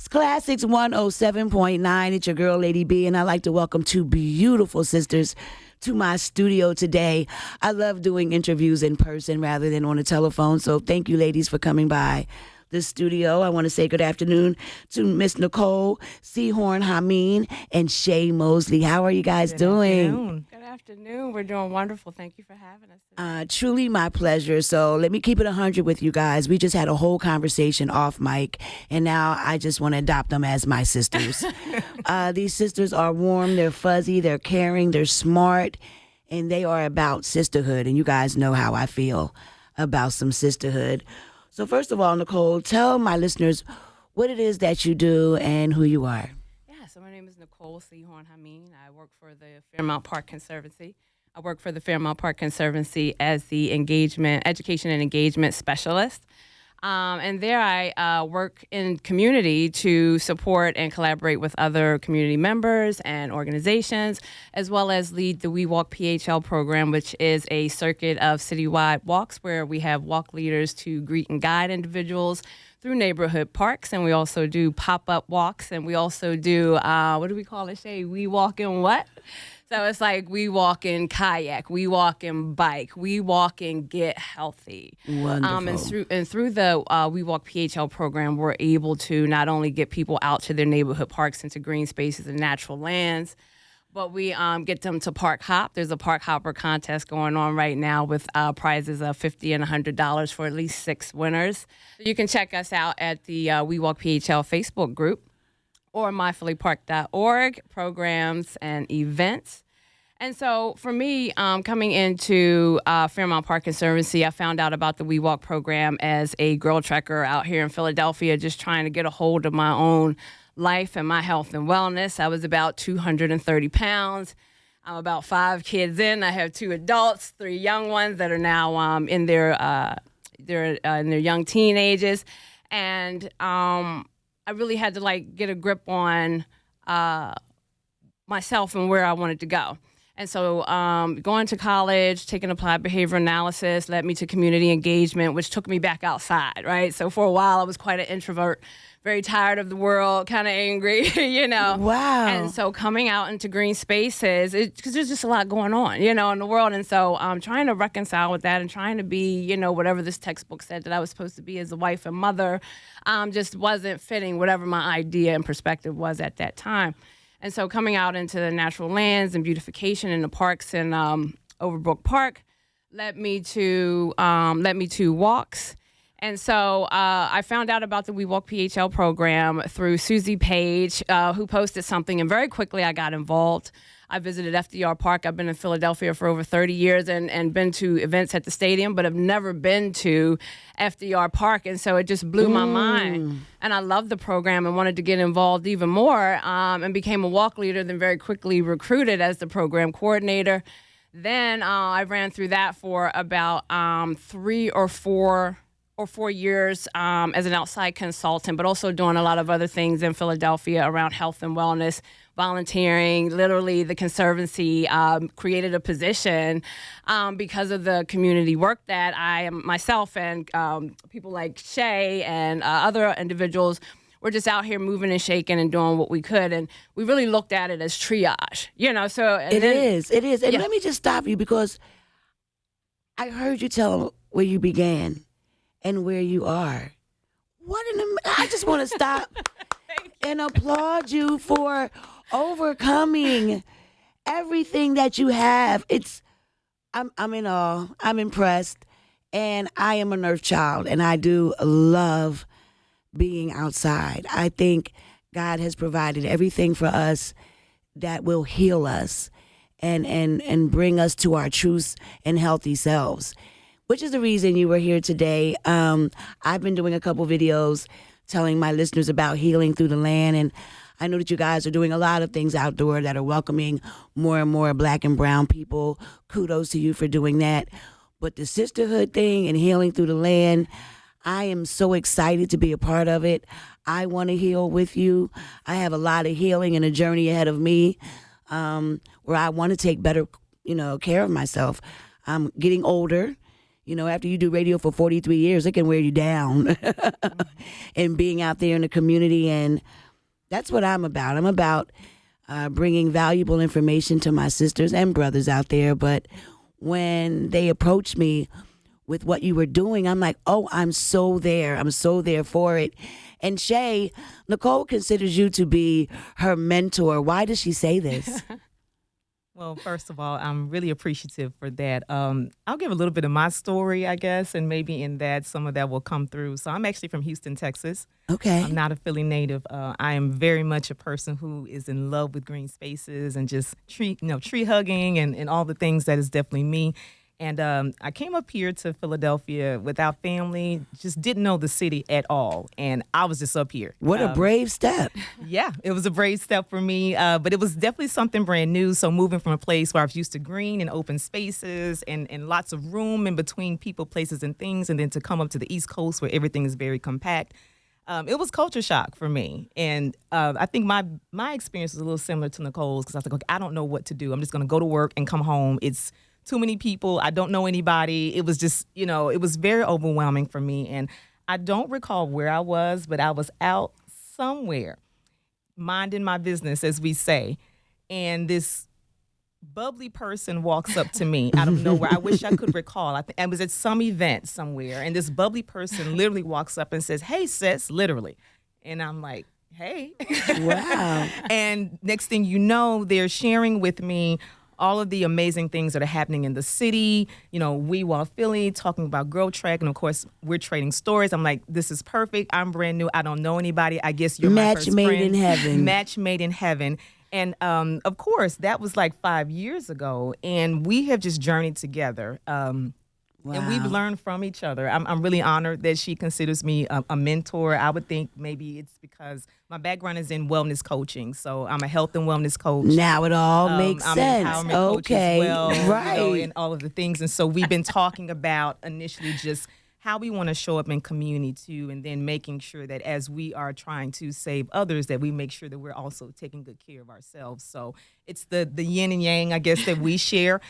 It's Classix 107.9. It's your girl, Lady B, and I'd like to welcome two beautiful sisters to my studio today. I love doing interviews in person rather than on the telephone, so thank you, ladies, for coming by the studio. I want to say good afternoon to Miss Nicole Hameen and Shay Mosley. How are you guys doing? Good afternoon. We're doing wonderful. Thank you for having us today. Truly my pleasure. So let me keep it 100 with you guys. We just had a whole conversation off mic, and now I just want to adopt them as my sisters. These sisters are warm, they're fuzzy, they're caring, they're smart, and they are about sisterhood. And you guys know how I feel about some sisterhood. So first of all, Nicole, tell my listeners what it is that you do and who you are. Yeah, so my name is Nicole Hameen. I work for the Fairmount Park Conservancy. I work for the Fairmount Park Conservancy as the education and engagement specialist. And there I work in community to support and collaborate with other community members and organizations, as well as lead the We Walk PHL program, which is a circuit of citywide walks where we have walk leaders to greet and guide individuals through neighborhood parks. And we also do pop-up walks, and we also do, what do we call it, Shay? We walk in what? So it's like we walk in kayak, we walk in bike, we walk and get healthy. Wonderful. And through the We Walk PHL program, we're able to not only get people out to their neighborhood parks and to green spaces and natural lands, but we get them to park hop. There's a park hopper contest going on right now with prizes of $50 and $100 for at least 6 winners. You can check us out at the We Walk PHL Facebook group, or myphillypark.org, programs and events. And so for me, coming into Fairmount Park Conservancy, I found out about the We Walk program as a girl trekker out here in Philadelphia, just trying to get a hold of my own life and my health and wellness. I was about 230 pounds. I'm about 5 kids in. I have 2 adults, 3 young ones that are now in their young teen ages. And I really had to get a grip on myself and where I wanted to go. And so going to college, taking applied behavior analysis led me to community engagement, which took me back outside, right? So for a while, I was quite an introvert, very tired of the world, kind of angry, Wow. And so coming out into green spaces, because there's just a lot going on, in the world. And so trying to reconcile with that and trying to be, whatever this textbook said that I was supposed to be as a wife and mother, just wasn't fitting whatever my idea and perspective was at that time. And so coming out into the natural lands and beautification in the parks in Overbrook Park led me to walks. And so I found out about the We Walk PHL program through Susie Page, who posted something, and very quickly I got involved. I visited FDR Park. I've been in Philadelphia for over 30 years and been to events at the stadium, but I've never been to FDR Park. And so it just blew my mind. And I loved the program and wanted to get involved even more, and became a walk leader, then very quickly recruited as the program coordinator. Then I ran through that for about 3 or 4 years as an outside consultant, but also doing a lot of other things in Philadelphia around health and wellness, volunteering. Literally, the Conservancy created a position because of the community work that I am myself and people like Shay and other individuals were just out here moving and shaking and doing what we could. And we really looked at it as triage, so. It is. And yeah. Let me just stop you, because I heard you tell where you began and where you are. I just want to stop and applaud you for overcoming everything that you have. I'm in awe. I'm impressed. And I am an earth child, and I do love being outside. I think God has provided everything for us that will heal us and bring us to our truth and healthy selves, which is the reason you were here today. I've been doing a couple videos telling my listeners about healing through the land, and I know that you guys are doing a lot of things outdoor that are welcoming more and more Black and brown people. Kudos to you for doing that. But the sisterhood thing and healing through the land, I am so excited to be a part of it. I want to heal with you. I have a lot of healing and a journey ahead of me, where I want to take better, care of myself. I'm getting older. You know, after you do radio for 43 years, it can wear you down. And being out there in the community, and that's what I'm about. I'm about bringing valuable information to my sisters and brothers out there. But when they approach me with what you were doing, I'm like, oh, I'm so there. I'm so there for it. And Shay, Nicole considers you to be her mentor. Why does she say this? Well, first of all, I'm really appreciative for that. I'll give a little bit of my story, I guess, and maybe in that some of that will come through. So I'm actually from Houston, Texas. Okay. I'm not a Philly native. I am very much a person who is in love with green spaces and just tree hugging and all the things that is definitely me. And I came up here to Philadelphia without family, just didn't know the city at all. And I was just up here. What a brave step. Yeah, it was a brave step for me, but it was definitely something brand new. So moving from a place where I was used to green and open spaces and lots of room in between people, places, and things, and then to come up to the East Coast where everything is very compact, it was culture shock for me. And I think my experience was a little similar to Nicole's because I was like, okay, I don't know what to do. I'm just going to go to work and come home. It's too many people. I don't know anybody. It was just, it was very overwhelming for me. And I don't recall where I was, but I was out somewhere minding my business, as we say. And this bubbly person walks up to me out of nowhere. I wish I could recall. I was at some event somewhere. And this bubbly person literally walks up and says, "Hey, sis," literally. And I'm like, hey. Wow. And next thing you know, they're sharing with me all of the amazing things that are happening in the city. We Walk Philly, talking about Grow Track, and of course, we're trading stories. I'm like, this is perfect. I'm brand new. I don't know anybody. I guess you're my first friend. Match made in heaven. Match made in heaven. And of course, that was like 5 years ago, and we have just journeyed together. Wow. And we've learned from each other. I'm really honored that she considers me a mentor. I would think maybe it's because my background is in wellness coaching. So I'm a health and wellness coach. Now it all makes I'm sense. an empowerment coach as well, Right. and all of the things. And so we've been talking about initially just how we want to show up in community too, and then making sure that as we are trying to save others, that we make sure that we're also taking good care of ourselves. So it's the yin and yang, I guess, that we share.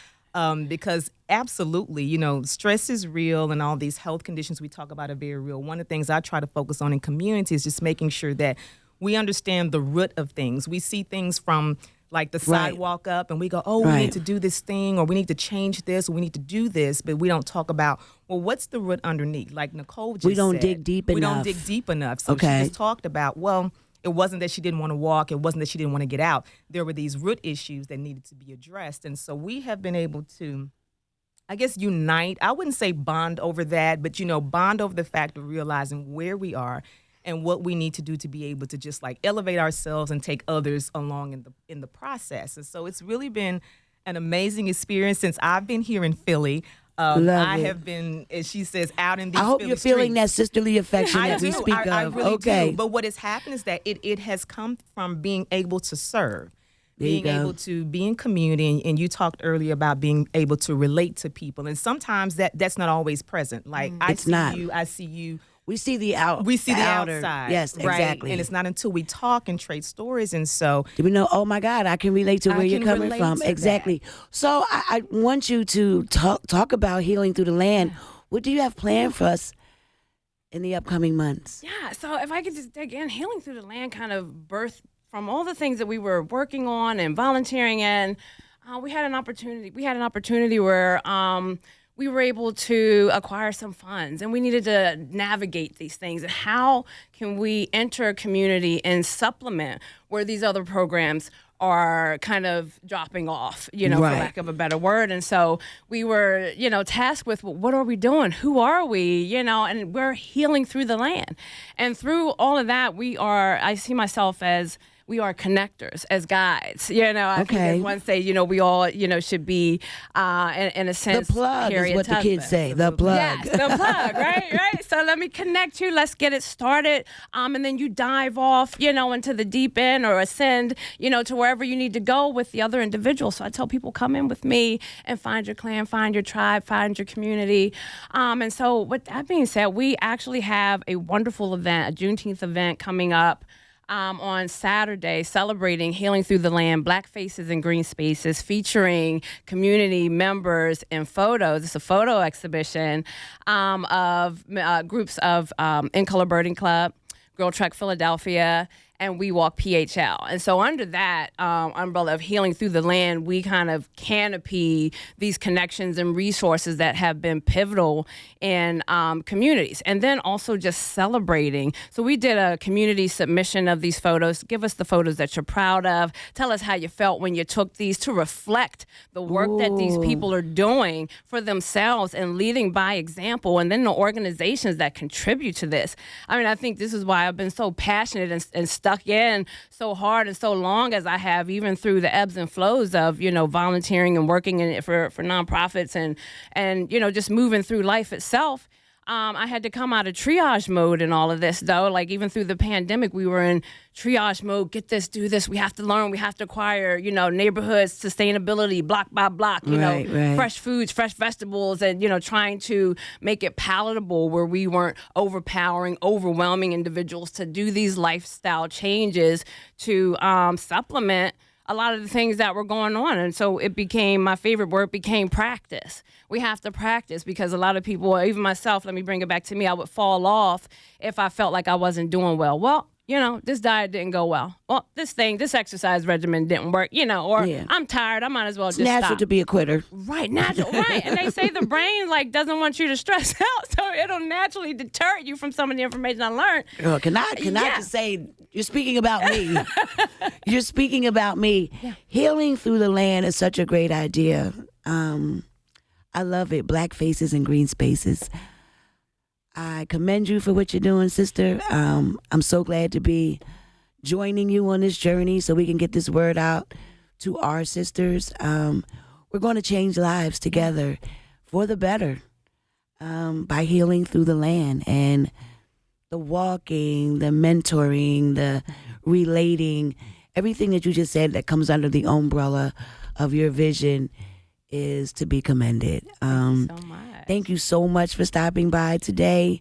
Because absolutely, stress is real and all these health conditions we talk about are very real. One of the things I try to focus on in community is just making sure that we understand the root of things. We see things from like the sidewalk up and we go, oh, we need to do this thing, or we need to change this, or we need to do this, but we don't talk about, well, what's the root underneath? Like Nicole just said. We don't dig deep enough. We don't dig deep enough. So she just talked about, well, it wasn't that she didn't want to walk. It wasn't that she didn't want to get out. There were these root issues that needed to be addressed. And so we have been able to, I guess, unite. I wouldn't say bond over that, but, bond over the fact of realizing where we are and what we need to do to be able to just like elevate ourselves and take others along in the process. And so it's really been an amazing experience since I've been here in Philly. I have been, as she says, out in these I hope Philly you're feeling streets. that sisterly affection I that we do. speak I of. really Okay. do. But what has happened is that it has come from being able to serve, There you being go. able to be in community. And you talked earlier about being able to relate to people. And sometimes that's not always present. Like I It's not. see you. We see the outer. outside. Yes, right? exactly. And it's not until we talk and trade stories. And so Do we know, oh my God, I can relate to where you're can coming relate from. to Exactly. So I want you to talk about healing through the land. What do you have planned for us in the upcoming months? Yeah, so if I could just dig in, Healing Through the Land kind of birthed from all the things that we were working on and volunteering in. We had an opportunity where we were able to acquire some funds, and we needed to navigate these things. And how can we enter a community and supplement where these other programs are kind of dropping off, for lack of a better word. And so we were, tasked with, well, what are we doing? Who are we? And we're healing through the land. And through all of that, I see myself as, we are connectors, as guides. I think as one say, we all, should be, in a sense, The plug is Harriet what the Tubman. kids say. The plug. Yes, the plug, right? So let me connect you. Let's get it started. And then you dive off, into the deep end or ascend, to wherever you need to go with the other individuals. So I tell people, come in with me and find your clan, find your tribe, find your community. And so with that being said, we actually have a wonderful event, a Juneteenth event coming up. on Saturday, celebrating Healing Through the Land, Black Faces in Green Spaces, featuring community members and photos. It's a photo exhibition of groups of In Color Birding Club, Girl Trek Philadelphia, and We Walk PHL. And so under that umbrella of Healing Through the Land, we kind of canopy these connections and resources that have been pivotal in communities. And then also just celebrating. So we did a community submission of these photos. Give us the photos that you're proud of. Tell us how you felt when you took these, to reflect the work that these people are doing for themselves and leading by example. And then the organizations that contribute to this. I mean, I think this is why I've been so passionate and stuck in so hard and so long as I have, even through the ebbs and flows of, volunteering and working in it for nonprofits and just moving through life itself. I had to come out of triage mode in all of this, though. Like, even through the pandemic, we were in triage mode. Get this, do this. We have to learn. We have to acquire, neighborhoods, sustainability, block by block, right. fresh foods, fresh vegetables, and, trying to make it palatable where we weren't overwhelming individuals to do these lifestyle changes to supplement a lot of the things that were going on. And so it became, my favorite word became practice. We have to practice, because a lot of people, even myself, let me bring it back to me, I would fall off if I felt like I wasn't doing well. Well, this diet didn't go well. Well, this exercise regimen didn't work, or I'm tired, I might as well just natural stop. To be a quitter. Right, natural, right. And they say the brain doesn't want you to stress out, so it'll naturally deter you from some of the information I learned. Girl, can I just say, you're speaking about me. You're speaking about me. Yeah. Healing Through the Land is such a great idea. I love it. Black Faces in Green Spaces. I commend you for what you're doing, sister. I'm so glad to be joining you on this journey so we can get this word out to our sisters. We're going to change lives together for the better by healing through the land. And the walking, the mentoring, the relating, everything that you just said that comes under the umbrella of your vision is to be commended. Thank you so much. Thank you so much for stopping by today.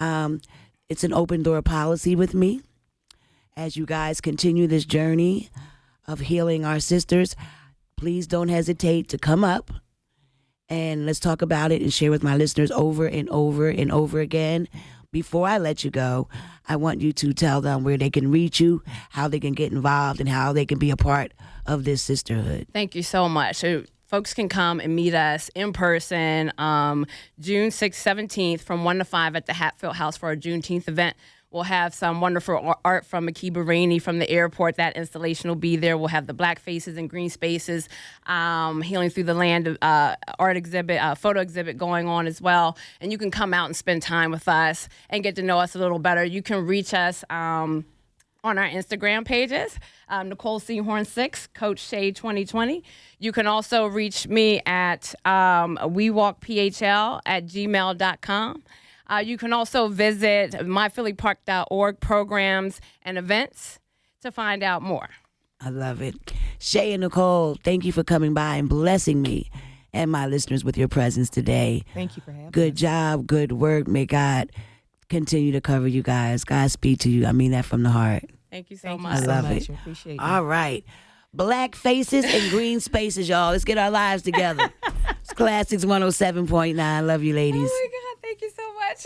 It's an open door policy with me as you guys continue this journey of healing our sisters. Please don't hesitate to come up and let's talk about it and share with my listeners over and over and over again. Before I let you go, I want you to tell them where they can reach you, how they can get involved, and how they can be a part of this sisterhood. Thank you so much. So folks can come and meet us in person June 6th, 17th from 1 to 5 at the Hatfield House for our Juneteenth event. We'll have some wonderful art from Akiba Rainey from the airport. That installation will be there. We'll have the Black Faces and Green Spaces, Healing Through the Land art exhibit, photo exhibit going on as well. And you can come out and spend time with us and get to know us a little better. You can reach us on our Instagram pages, Nicole Seahorn 6, Coach Shay 2020. You can also reach me at wewalkphl@gmail.com. You can also visit myphillypark.org programs and events to find out more. I love it. Shay and Nicole, thank you for coming by and blessing me and my listeners with your presence today. Thank you for having me. Good job, good work. May God continue to cover you guys. God speak to you. I mean that from the heart. Thank you so Thank much. you so love much. it. Appreciate it. All right. Black Faces and Green Spaces, y'all. Let's get our lives together. It's Classix 107.9. Love you, ladies. Oh my God, thank you so much.